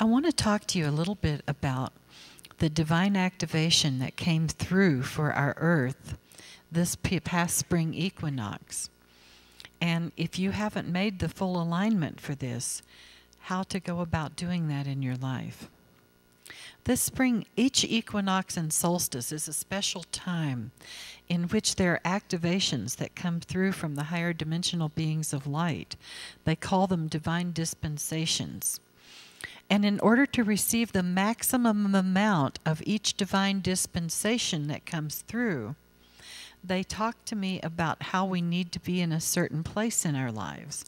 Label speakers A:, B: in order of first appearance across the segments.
A: I want to talk to you a little bit about the divine activation that came through for our Earth this past spring equinox. And if you haven't made the full alignment for this, how to go about doing that in your life. This spring, each equinox and solstice is a special time in which there are activations that come through from the higher dimensional beings of light. They call them divine dispensations. And in order to receive the maximum amount of each divine dispensation that comes through, they talk to me about how we need to be in a certain place in our lives.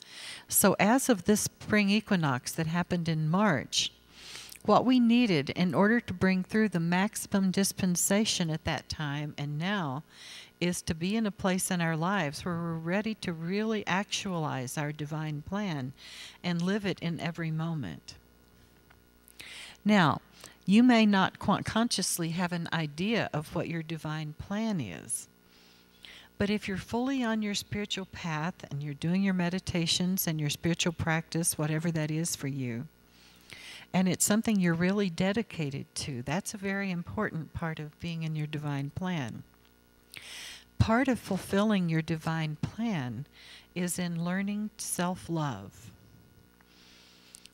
A: So as of this spring equinox that happened in March, what we needed in order to bring through the maximum dispensation at that time and now is to be in a place in our lives where we're ready to really actualize our divine plan and live it in every moment. Now, you may not consciously have an idea of what your divine plan is. But if you're fully on your spiritual path and you're doing your meditations and your spiritual practice, whatever that is for you, and it's something you're really dedicated to, that's a very important part of being in your divine plan. Part of fulfilling your divine plan is in learning self-love.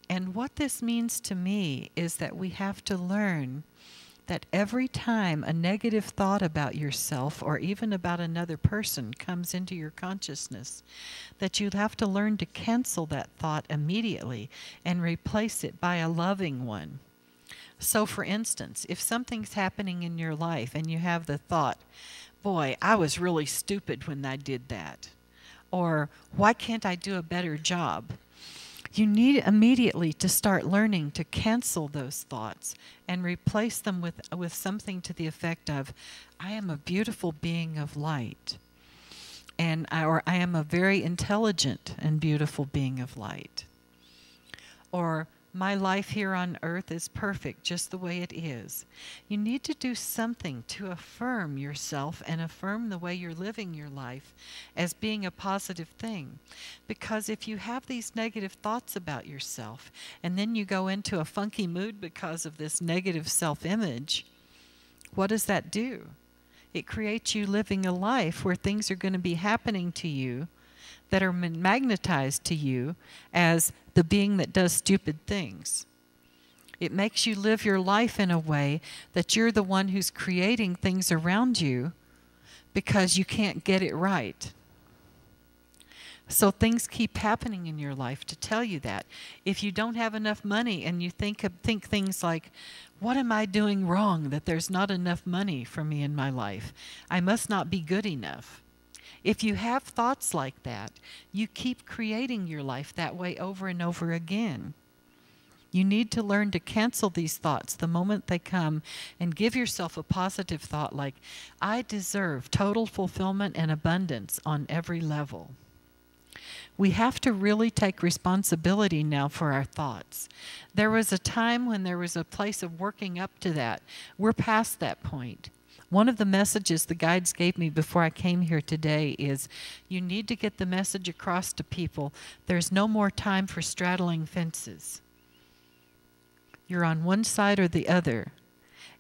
A: And what this means to me is that we have to learn that every time a negative thought about yourself or even about another person comes into your consciousness, that you'll have to learn to cancel that thought immediately and replace it by a loving one. So for instance, if something's happening in your life and you have the thought, boy, I was really stupid when I did that, or why can't I do a better job? You need immediately to start learning to cancel those thoughts and replace them with something to the effect of, I am a beautiful being of light. Or I am a very intelligent and beautiful being of light. Or my life here on earth is perfect just the way it is. You need to do something to affirm yourself and affirm the way you're living your life as being a positive thing. Because if you have these negative thoughts about yourself and then you go into a funky mood because of this negative self-image, what does that do? It creates you living a life where things are going to be happening to you that are magnetized to you as the being that does stupid things. It makes you live your life in a way that you're the one who's creating things around you because you can't get it right. So things keep happening in your life to tell you that. If you don't have enough money and you think things like, what am I doing wrong that there's not enough money for me in my life? I must not be good enough. If you have thoughts like that, you keep creating your life that way over and over again. You need to learn to cancel these thoughts the moment they come and give yourself a positive thought like, I deserve total fulfillment and abundance on every level. We have to really take responsibility now for our thoughts. There was a time when there was a place of working up to that. We're past that point. One of the messages the guides gave me before I came here today is you need to get the message across to people. There's no more time for straddling fences. You're on one side or the other.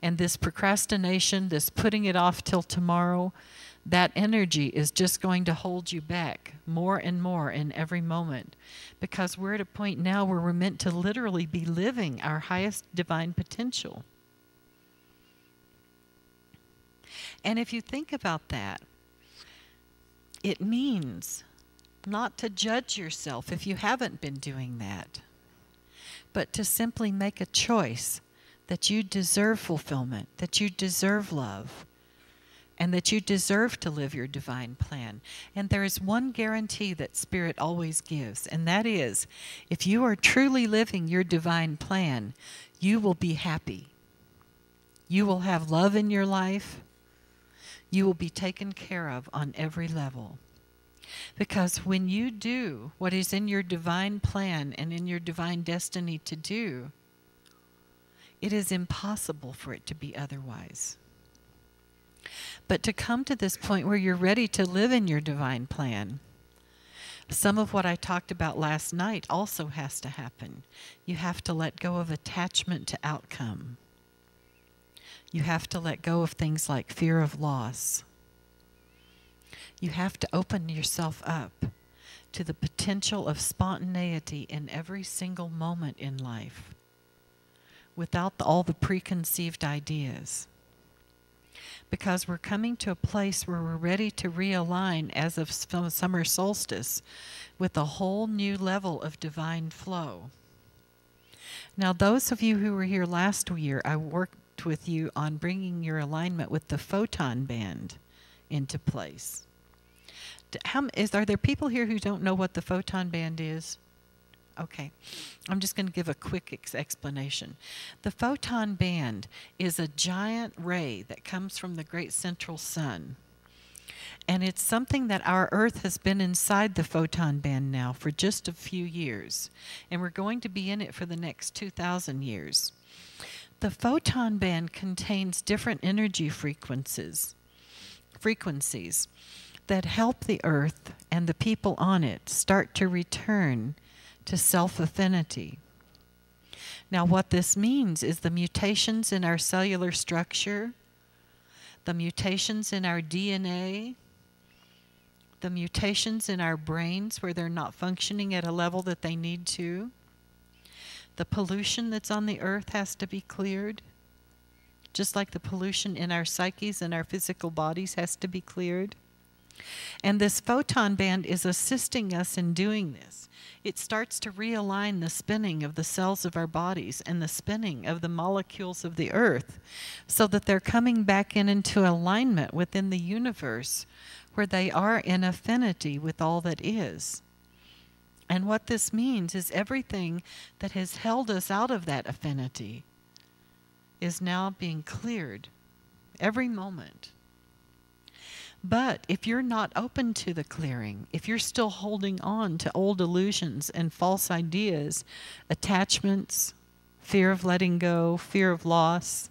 A: And this procrastination, this putting it off till tomorrow, that energy is just going to hold you back more and more in every moment. Because we're at a point now where we're meant to literally be living our highest divine potential. And if you think about that, it means not to judge yourself if you haven't been doing that, but to simply make a choice that you deserve fulfillment, that you deserve love, and that you deserve to live your divine plan. And there is one guarantee that Spirit always gives, and that is, if you are truly living your divine plan, you will be happy. You will have love in your life. You will be taken care of on every level. Because when you do what is in your divine plan and in your divine destiny to do, it is impossible for it to be otherwise. But to come to this point where you're ready to live in your divine plan, Some of what I talked about last night also has to happen. You have to let go of attachment to outcome. You have to let go of things like fear of loss. You have to open yourself up to the potential of spontaneity in every single moment in life, without all the preconceived ideas. Because we're coming to a place where we're ready to realign as of summer solstice with a whole new level of divine flow. Now, those of you who were here last year, I worked with you on bringing your alignment with the Photon Band into place. Are there people here who don't know what the Photon Band is? Okay, I'm just going to give a quick explanation. The Photon Band is a giant ray that comes from the great central sun. And it's something that our Earth has been inside the Photon Band now for just a few years. And we're going to be in it for the next 2,000 years. The Photon Band contains different energy frequencies that help the Earth and the people on it start to return to self-affinity. Now, what this means is the mutations in our cellular structure, the mutations in our DNA, the mutations in our brains where they're not functioning at a level that they need to. The pollution that's on the earth has to be cleared, just like the pollution in our psyches and our physical bodies has to be cleared. And this photon band is assisting us in doing this. It starts to realign the spinning of the cells of our bodies and the spinning of the molecules of the earth so that they're coming back into alignment within the universe where they are in affinity with all that is. And what this means is everything that has held us out of that affinity is now being cleared every moment. But if you're not open to the clearing, if you're still holding on to old illusions and false ideas, attachments, fear of letting go, fear of loss,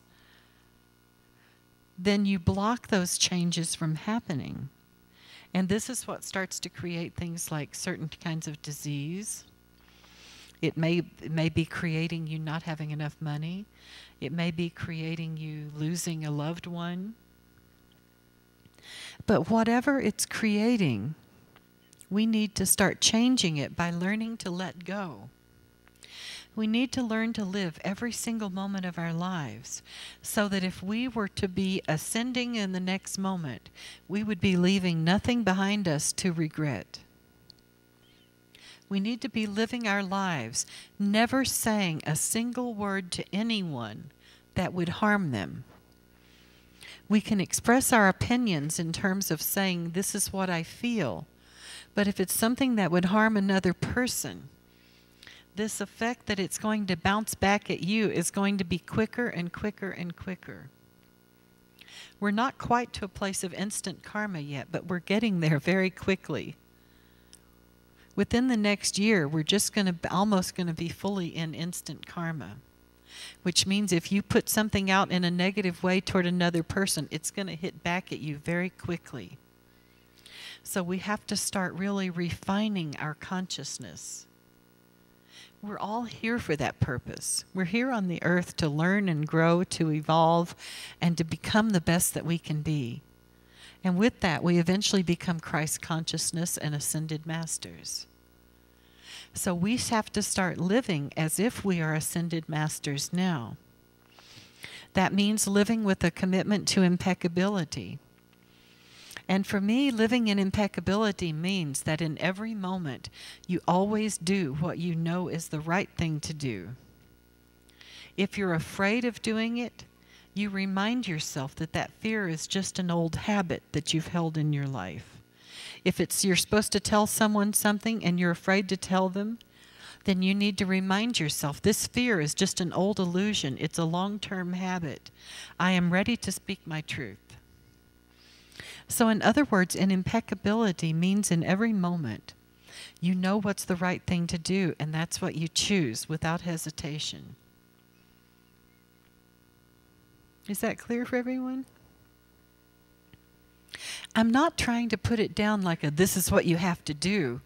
A: then you block those changes from happening. And this is what starts to create things like certain kinds of disease. It may be creating you not having enough money. It may be creating you losing a loved one. But whatever it's creating, we need to start changing it by learning to let go. We need to learn to live every single moment of our lives so that if we were to be ascending in the next moment, we would be leaving nothing behind us to regret. We need to be living our lives, never saying a single word to anyone that would harm them. We can express our opinions in terms of saying, this is what I feel. But if it's something that would harm another person, this effect that it's going to bounce back at you is going to be quicker and quicker and quicker. We're not quite to a place of instant karma yet, but we're getting there very quickly. Within the next year, we're just almost going to be fully in instant karma. Which means if you put something out in a negative way toward another person, it's going to hit back at you very quickly. So we have to start really refining our consciousness. We're all here for that purpose. We're here on the earth to learn and grow, to evolve, and to become the best that we can be. And with that, we eventually become Christ consciousness and ascended masters. So we have to start living as if we are ascended masters now. That means living with a commitment to impeccability. And for me, living in impeccability means that in every moment, you always do what you know is the right thing to do. If you're afraid of doing it, you remind yourself that that fear is just an old habit that you've held in your life. If you're supposed to tell someone something and you're afraid to tell them, then you need to remind yourself, this fear is just an old illusion. It's a long-term habit. I am ready to speak my truth. So in other words, an impeccability means in every moment, you know what's the right thing to do, and that's what you choose without hesitation. Is that clear for everyone? I'm not trying to put it down like this is what you have to do.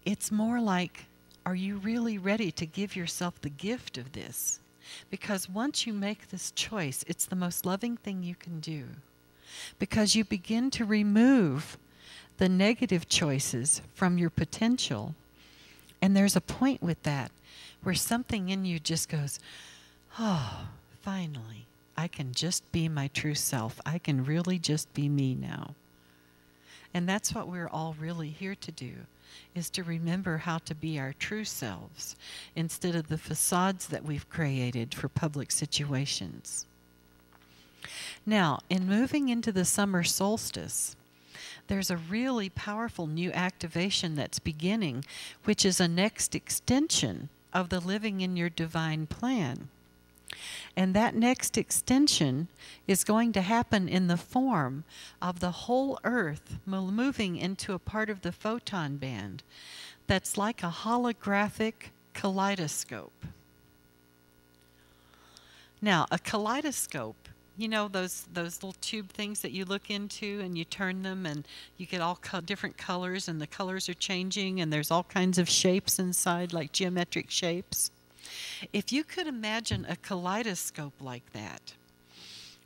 A: it's more like, are you really ready to give yourself the gift of this? Because once you make this choice, it's the most loving thing you can do. Because you begin to remove the negative choices from your potential. And there's a point with that where something in you just goes, oh, finally, I can just be my true self. I can really just be me now. And that's what we're all really here to do, is to remember how to be our true selves instead of the facades that we've created for public situations. Now, in moving into the summer solstice, there's a really powerful new activation that's beginning, which is a next extension of the living in your divine plan. And that next extension is going to happen in the form of the whole Earth moving into a part of the Photon Band that's like a holographic kaleidoscope. Now, a kaleidoscope, you know those little tube things that you look into and you turn them and you get all different colors and the colors are changing and there's all kinds of shapes inside, like geometric shapes. If you could imagine a kaleidoscope like that,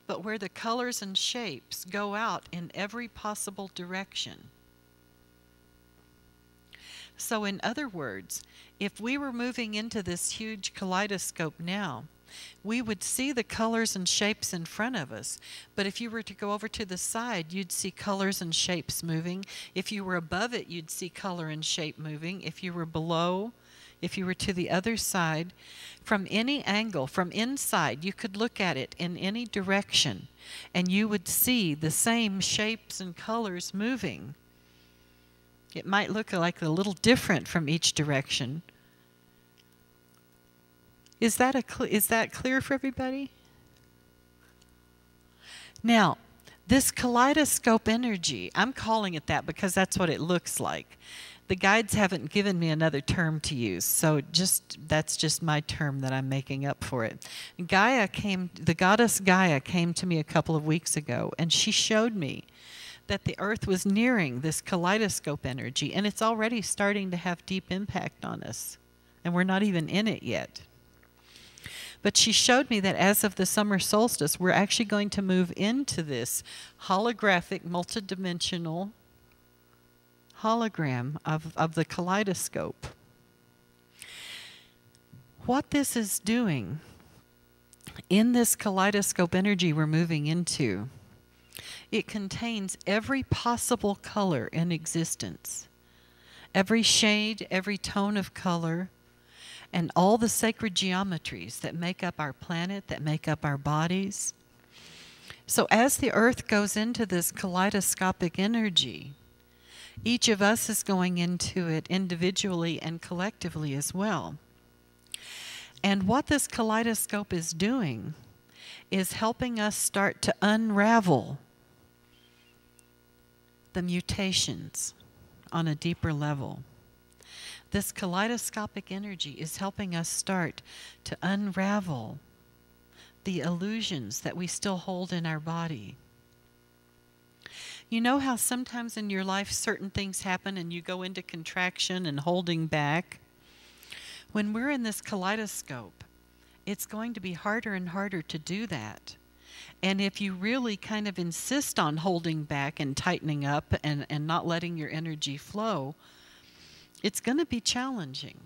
A: but where the colors and shapes go out in every possible direction. So in other words, if we were moving into this huge kaleidoscope now, we would see the colors and shapes in front of us. But if you were to go over to the side, you'd see colors and shapes moving. If you were above it, you'd see color and shape moving. If you were below, if you were to the other side, from any angle, from inside, you could look at it in any direction, and you would see the same shapes and colors moving. It might look like a little different from each direction. Is that clear for everybody? Now, this kaleidoscope energy, I'm calling it that because that's what it looks like. The guides haven't given me another term to use, so that's just my term that I'm making up for it. The goddess Gaia came to me a couple of weeks ago, and she showed me that the Earth was nearing this kaleidoscope energy, and it's already starting to have deep impact on us, and we're not even in it yet. But she showed me that as of the summer solstice, we're actually going to move into this holographic, multidimensional hologram of the kaleidoscope. What this is doing in this kaleidoscope energy we're moving into, it contains every possible color in existence, every shade, every tone of color, and all the sacred geometries that make up our planet, that make up our bodies. So as the Earth goes into this kaleidoscopic energy, each of us is going into it individually and collectively as well. And what this kaleidoscope is doing is helping us start to unravel the mutations on a deeper level. This kaleidoscopic energy is helping us start to unravel the illusions that we still hold in our body. You know how sometimes in your life certain things happen and you go into contraction and holding back? When we're in this kaleidoscope, it's going to be harder and harder to do that. And if you really kind of insist on holding back and tightening up and not letting your energy flow, it's going to be challenging.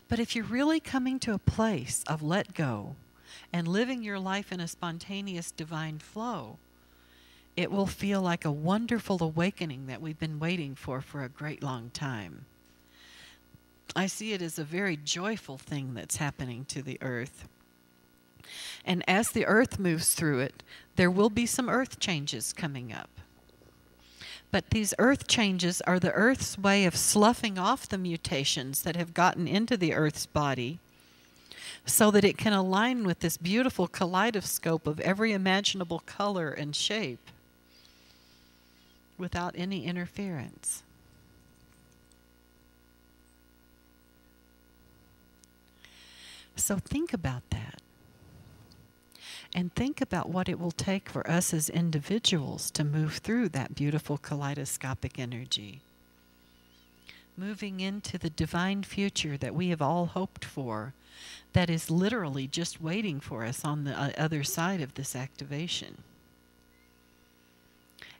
A: But if you're really coming to a place of let go and living your life in a spontaneous divine flow, it will feel like a wonderful awakening that we've been waiting for a great long time. I see it as a very joyful thing that's happening to the Earth. And as the Earth moves through it, there will be some earth changes coming up. But these earth changes are the Earth's way of sloughing off the mutations that have gotten into the Earth's body so that it can align with this beautiful kaleidoscope of every imaginable color and shape without any interference. So think about that. And think about what it will take for us as individuals to move through that beautiful kaleidoscopic energy. moving into the divine future that we have all hoped for, that is literally just waiting for us on the other side of this activation.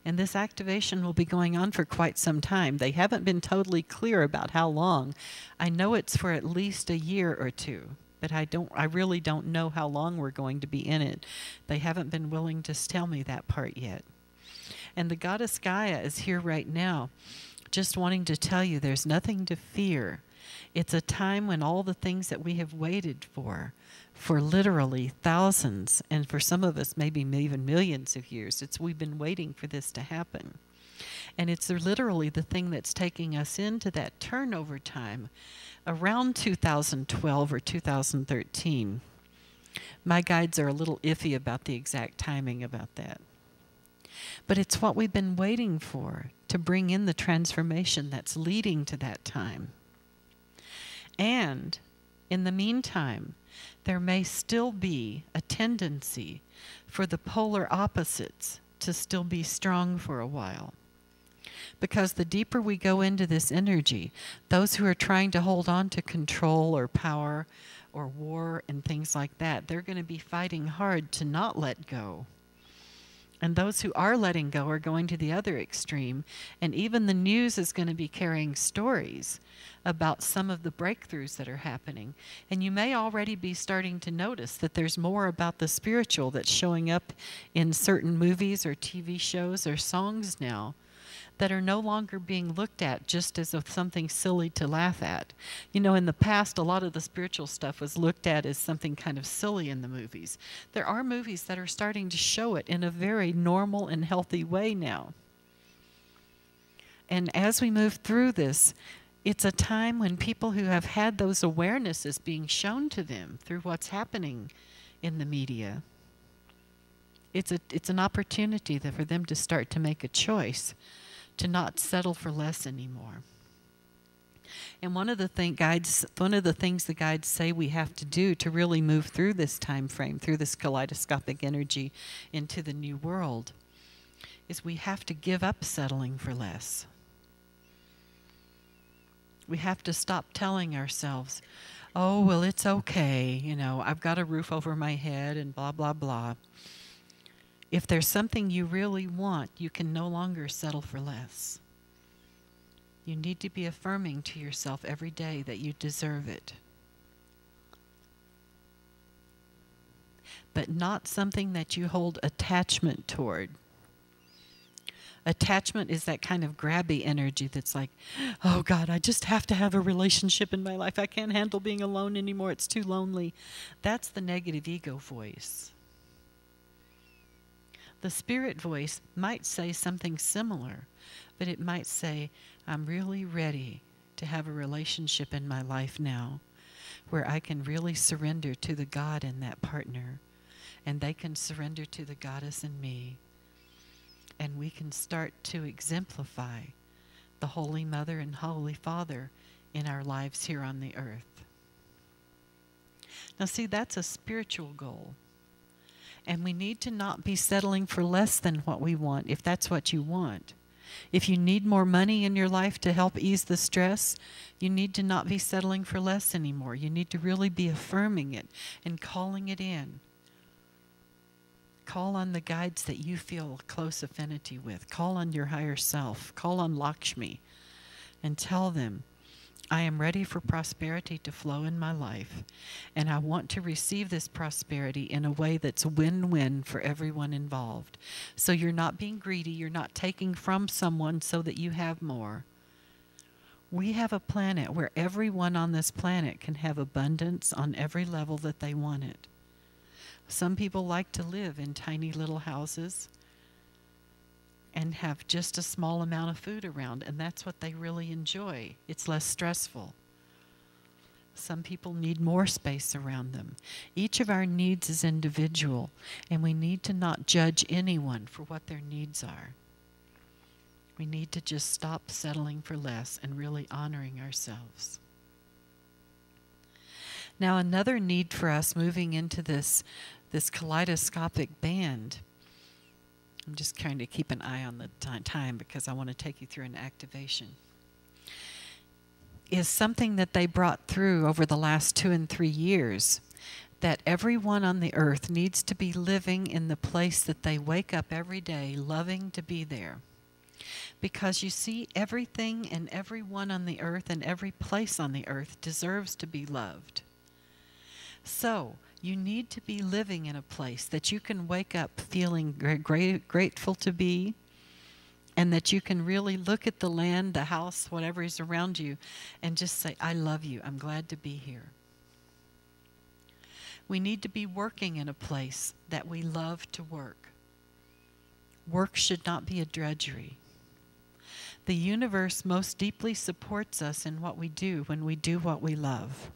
A: And this activation will be going on for quite some time. They haven't been totally clear about how long. I know it's for at least a year or two, but I really don't know how long we're going to be in it. They haven't been willing to tell me that part yet. And the goddess Gaia is here right now, just wanting to tell you there's nothing to fear. It's a time when all the things that we have waited for literally thousands, and for some of us maybe even millions of years, we've been waiting for this to happen. And it's literally the thing that's taking us into that turnover time around 2012 or 2013. My guides are a little iffy about the exact timing about that. But it's what we've been waiting for to bring in the transformation that's leading to that time. And in the meantime, there may still be a tendency for the polar opposites to still be strong for a while. Because the deeper we go into this energy, those who are trying to hold on to control or power or war and things like that, they're going to be fighting hard to not let go. And those who are letting go are going to the other extreme. And even the news is going to be carrying stories about some of the breakthroughs that are happening. And you may already be starting to notice that there's more about the spiritual that's showing up in certain movies or TV shows or songs now that are no longer being looked at just as something silly to laugh at. You know, in the past, a lot of the spiritual stuff was looked at as something kind of silly in the movies. There are movies that are starting to show it in a very normal and healthy way now. And as we move through this, it's a time when people who have had those awarenesses being shown to them through what's happening in the media, it's an opportunity for them to start to make a choice to not settle for less anymore. And one of the things the guides say we have to do to really move through this time frame, through this kaleidoscopic energy into the new world, is we have to give up settling for less. We have to stop telling ourselves, oh, well, it's okay, you know, I've got a roof over my head and blah, blah, blah. If there's something you really want, you can no longer settle for less. You need to be affirming to yourself every day that you deserve it. But not something that you hold attachment toward. Attachment is that kind of grabby energy that's like, oh God, I just have to have a relationship in my life. I can't handle being alone anymore. It's too lonely. That's the negative ego voice. The spirit voice might say something similar, but it might say, I'm really ready to have a relationship in my life now where I can really surrender to the God in that partner, and they can surrender to the goddess in me, and we can start to exemplify the Holy Mother and Holy Father in our lives here on the earth. Now see, that's a spiritual goal. And we need to not be settling for less than what we want, if that's what you want. If you need more money in your life to help ease the stress, you need to not be settling for less anymore. You need to really be affirming it and calling it in. Call on the guides that you feel a close affinity with. Call on your higher self. Call on Lakshmi and tell them, I am ready for prosperity to flow in my life, and I want to receive this prosperity in a way that's win-win for everyone involved. So you're not being greedy, you're not taking from someone so that you have more. We have a planet where everyone on this planet can have abundance on every level that they want it. Some people like to live in tiny little houses and have just a small amount of food around, and that's what they really enjoy. It's less stressful. Some people need more space around them. Each of our needs is individual, and we need to not judge anyone for what their needs are. We need to just stop settling for less and really honoring ourselves. Now, another need for us moving into this kaleidoscopic band, I'm just trying to keep an eye on the time because I want to take you through an activation. is something that they brought through over the last 2 and 3 years, that everyone on the earth needs to be living in the place that they wake up every day loving to be there. Because you see, everything and everyone on the earth and every place on the earth deserves to be loved. So, you need to be living in a place that you can wake up feeling grateful to be, and that you can really look at the land, the house, whatever is around you, and just say, I love you, I'm glad to be here. We need to be working in a place that we love to work. Work should not be a drudgery. The universe most deeply supports us in what we do when we do what we love.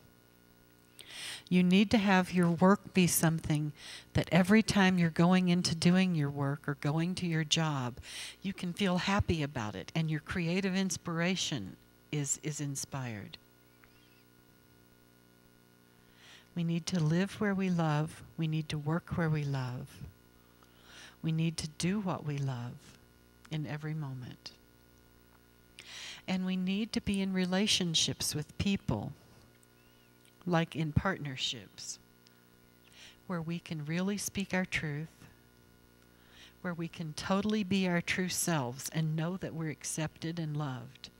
A: You need to have your work be something that every time you're going into doing your work or going to your job, you can feel happy about it and your creative inspiration is inspired. We need to live where we love. We need to work where we love. We need to do what we love in every moment. And we need to be in relationships with people, like in partnerships, where we can really speak our truth, where we can totally be our true selves and know that we're accepted and loved,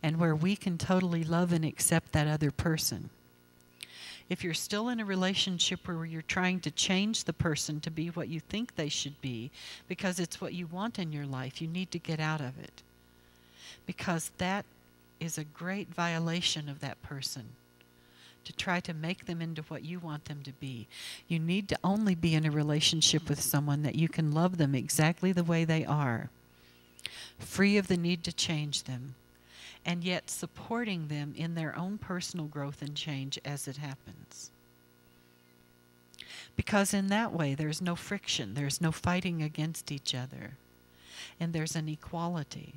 A: and where we can totally love and accept that other person. If you're still in a relationship where you're trying to change the person to be what you think they should be because it's what you want in your life, you need to get out of it. Because that is a great violation of that person, to try to make them into what you want them to be. You need to only be in a relationship with someone that you can love them exactly the way they are, free of the need to change them, and yet supporting them in their own personal growth and change as it happens. Because in that way, there's no friction, there's no fighting against each other, and there's an equality.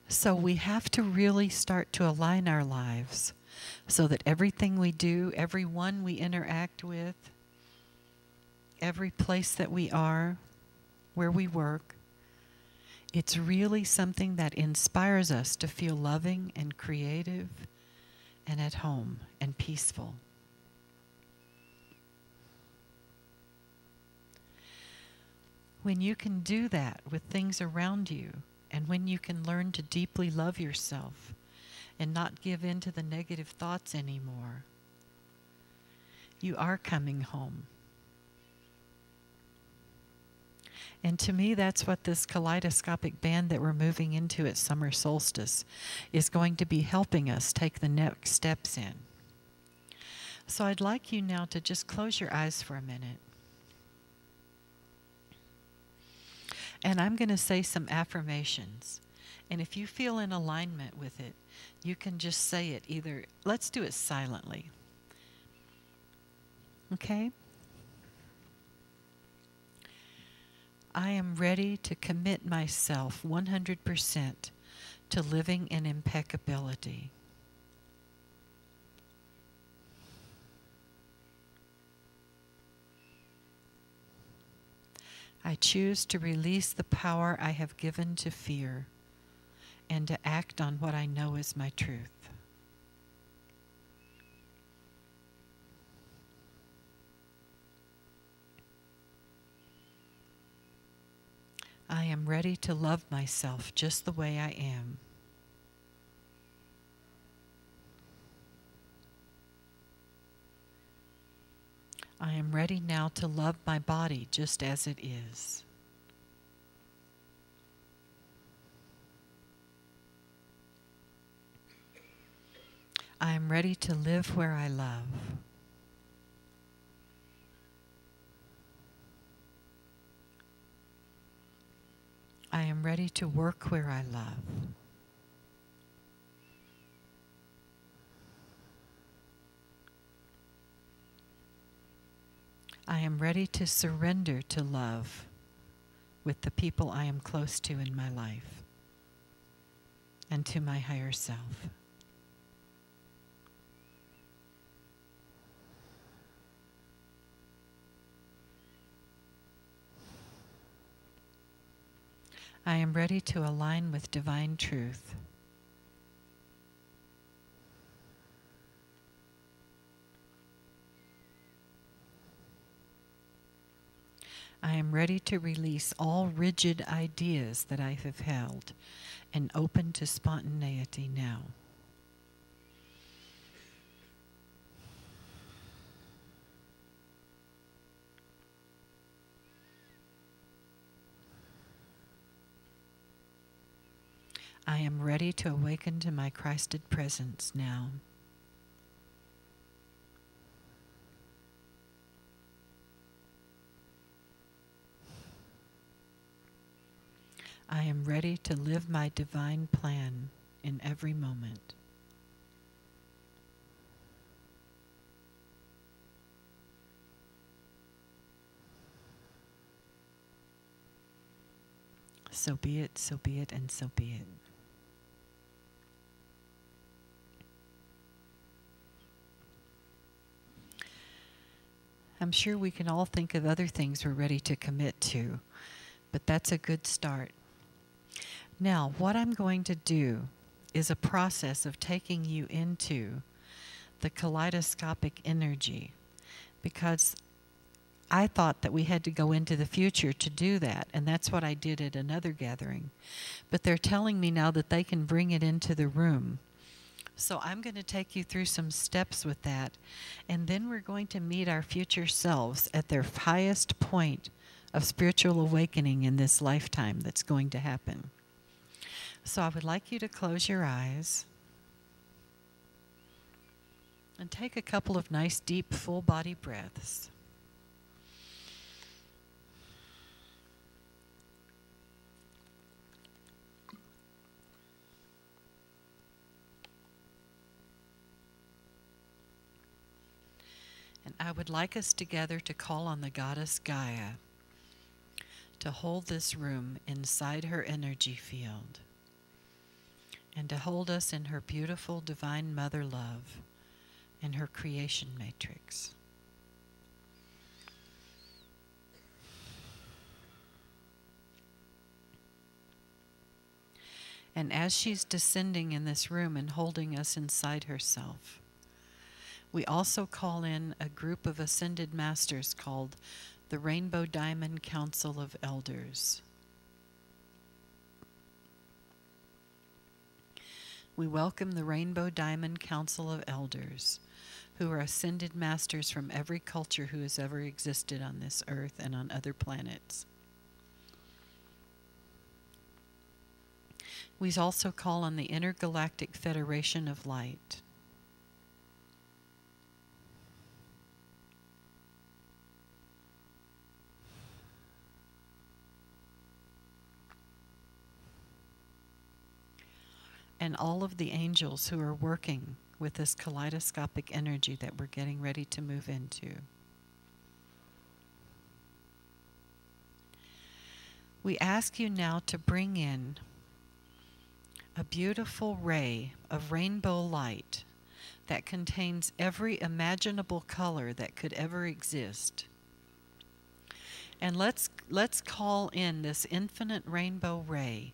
A: So we have to really start to align our lives so that everything we do, everyone we interact with, every place that we are, where we work, it's really something that inspires us to feel loving and creative and at home and peaceful. When you can do that with things around you, and when you can learn to deeply love yourself and not give in to the negative thoughts anymore, you are coming home. And to me, that's what this kaleidoscopic band that we're moving into at summer solstice is going to be helping us take the next steps in. So I'd like you now to just close your eyes for a minute. And I'm going to say some affirmations. And if you feel in alignment with it, you can just say it either. Let's do it silently. Okay? I am ready to commit myself 100% to living in impeccability. I choose to release the power I have given to fear and to act on what I know is my truth. I am ready to love myself just the way I am. I am ready now to love my body just as it is. I am ready to live where I love. I am ready to work where I love. I am ready to surrender to love with the people I am close to in my life and to my higher self. I am ready to align with divine truth. I am ready to release all rigid ideas that I have held and open to spontaneity now. I am ready to awaken to my Christed presence now. I am ready to live my divine plan in every moment. So be it, so be it, and so be it. I'm sure we can all think of other things we're ready to commit to, but that's a good start. Now, what I'm going to do is a process of taking you into the kaleidoscopic energy, because I thought that we had to go into the future to do that, and that's what I did at another gathering. But they're telling me now that they can bring it into the room. So I'm going to take you through some steps with that, and then we're going to meet our future selves at their highest point of spiritual awakening in this lifetime that's going to happen. So I would like you to close your eyes and take a couple of nice, deep, full body breaths. And I would like us together to call on the goddess Gaia to hold this room inside her energy field and to hold us in her beautiful divine mother love in her creation matrix. And as she's descending in this room and holding us inside herself, we also call in a group of ascended masters called the Rainbow Diamond Council of Elders. We welcome the Rainbow Diamond Council of Elders, who are ascended masters from every culture who has ever existed on this earth and on other planets. We also call on the Intergalactic Federation of Light. And all of the angels who are working with this kaleidoscopic energy that we're getting ready to move into. We ask you now to bring in a beautiful ray of rainbow light that contains every imaginable color that could ever exist. And let's call in this infinite rainbow ray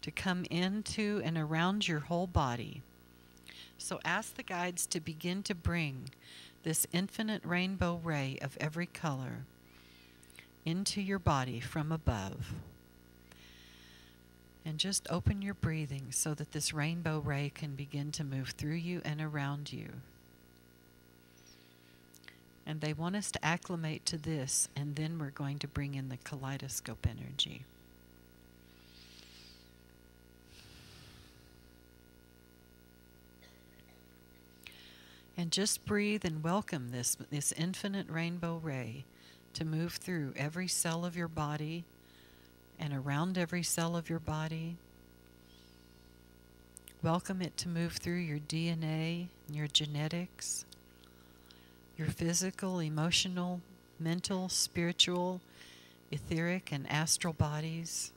A: to come into and around your whole body. So ask the guides to begin to bring this infinite rainbow ray of every color into your body from above. And just open your breathing so that this rainbow ray can begin to move through you and around you. And they want us to acclimate to this, and then we're going to bring in the kaleidoscope energy. And just breathe and welcome this infinite rainbow ray to move through every cell of your body and around every cell of your body. Welcome it to move through your DNA, your genetics, your physical, emotional, mental, spiritual, etheric, and astral bodies.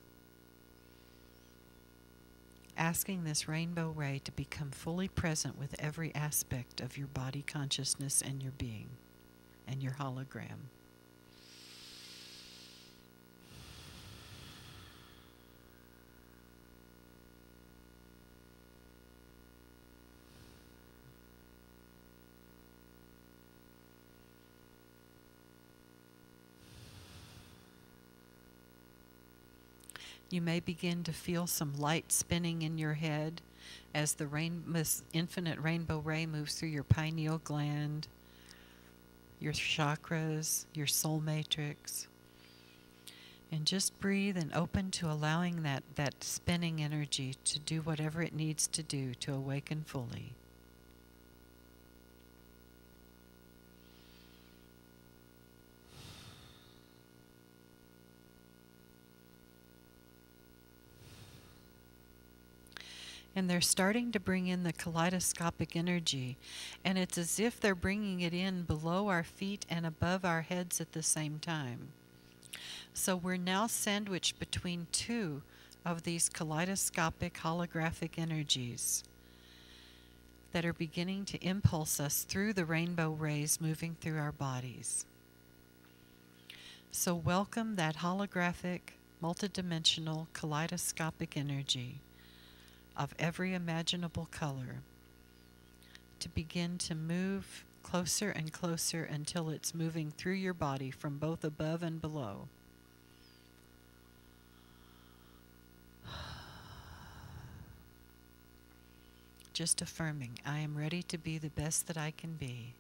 A: Asking this rainbow ray to become fully present with every aspect of your body consciousness and your being and your hologram. . You may begin to feel some light spinning in your head as the this infinite rainbow ray moves through your pineal gland, your chakras, your soul matrix. And just breathe and open to allowing that spinning energy to do whatever it needs to do to awaken fully. And they're starting to bring in the kaleidoscopic energy. And it's as if they're bringing it in below our feet and above our heads at the same time. So we're now sandwiched between two of these kaleidoscopic holographic energies that are beginning to impulse us through the rainbow rays moving through our bodies. So welcome that holographic, multidimensional, kaleidoscopic energy of every imaginable color to begin to move closer and closer until it's moving through your body from both above and below. Just affirming, I am ready to be the best that I can be.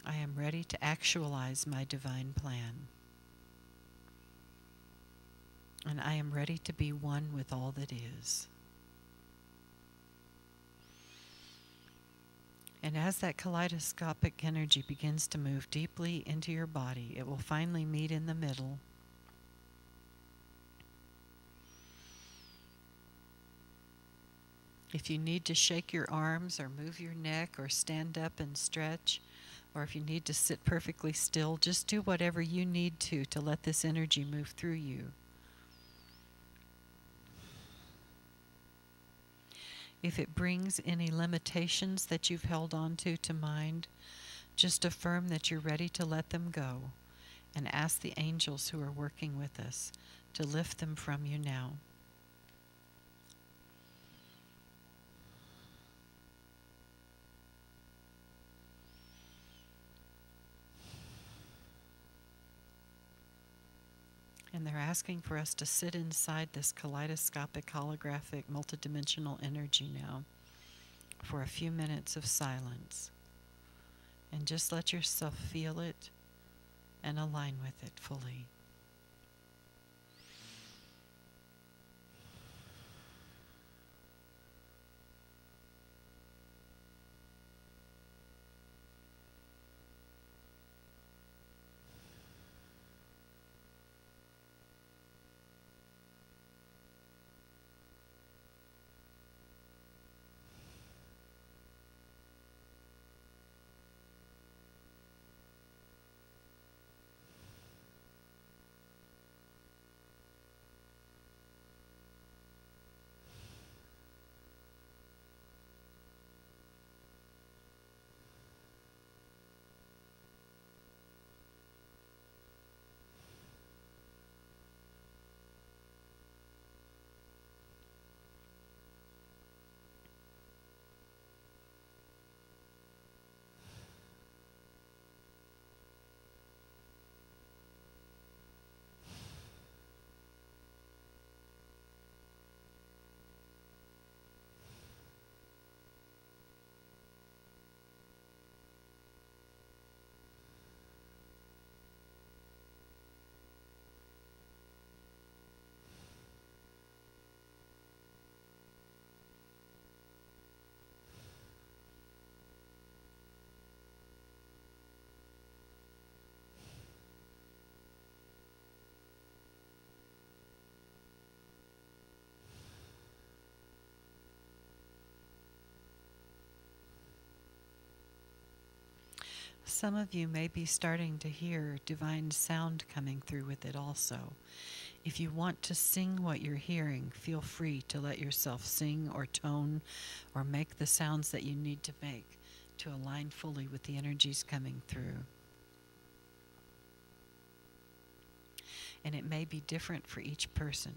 A: I am ready to actualize my divine plan. And I am ready to be one with all that is. And as that kaleidoscopic energy begins to move deeply into your body, it will finally meet in the middle. If you need to shake your arms or move your neck or stand up and stretch, or if you need to sit perfectly still, just do whatever you need to let this energy move through you. If it brings any limitations that you've held on to mind, just affirm that you're ready to let them go and ask the angels who are working with us to lift them from you now. And they're asking for us to sit inside this kaleidoscopic, holographic, multidimensional energy now for a few minutes of silence. And just let yourself feel it and align with it fully. Some of you may be starting to hear divine sound coming through with it also. If you want to sing what you're hearing, feel free to let yourself sing or tone or make the sounds that you need to make to align fully with the energies coming through. And it may be different for each person.